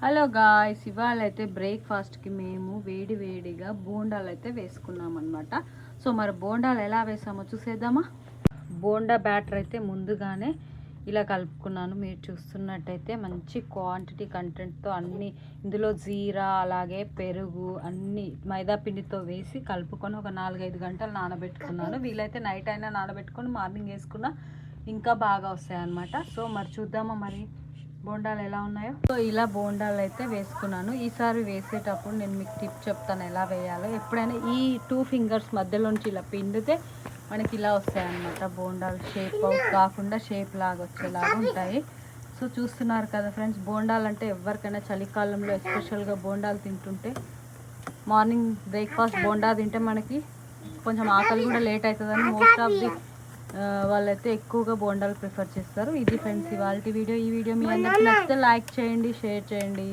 Hello guys, ఇవాళ అయితే బ్రేక్ఫాస్ట్కి మేము వేడిగా బోండాలు అయితే వేసుకున్నాం అనమాట. సో మరి బోండాలు ఎలా వేసామో చూసేద్దామా. బోండా బ్యాటర్ అయితే ముందుగానే ఇలా కలుపుకున్నాను. మీరు చూస్తున్నట్టయితే మంచి క్వాంటిటీ కంటెంట్తో అన్నీ ఇందులో జీరా అలాగే పెరుగు అన్నీ మైదా పిండితో వేసి కలుపుకొని ఒక 4-5 గంటలు నానబెట్టుకున్నాను. వీలైతే నైట్ అయినా నానబెట్టుకొని మార్నింగ్ వేసుకున్నా ఇంకా బాగా వస్తాయి అన్నమాట. సో మరి చూద్దామా మరి బోండాలు ఎలా ఉన్నాయో. సో ఇలా బోండాలు అయితే వేసుకున్నాను. ఈసారి వేసేటప్పుడు నేను మీకు టిప్ చెప్తాను ఎలా వేయాలో. ఎప్పుడైనా ఈ 2 ఫింగర్స్ మధ్యలోంచి ఇలా పిండితే మనకి ఇలా వస్తాయి అన్నమాట. బోండాలు షేప్ కాకుండా షేప్ లాగా వచ్చేలాగా ఉంటాయి. సో చూస్తున్నారు కదా ఫ్రెండ్స్, బోండాలు అంటే ఎవరికైనా చలికాలంలో ఎస్పెషల్గా బోండాలు తింటుంటే మార్నింగ్ బ్రేక్ఫాస్ట్ బోండా తింటే మనకి కొంచెం ఆకలి కూడా లేట్ అవుతుందని మోస్ట్ ఆఫ్ ది వాళ్ళైతే ఎక్కువగా బోండాలు ప్రిఫర్ చేస్తారు. ఇది ఫ్రెండ్స్ ఇవాళ వీడియో. ఈ వీడియో మీ అందరికీ నచ్చితే లైక్ చేయండి, షేర్ చేయండి.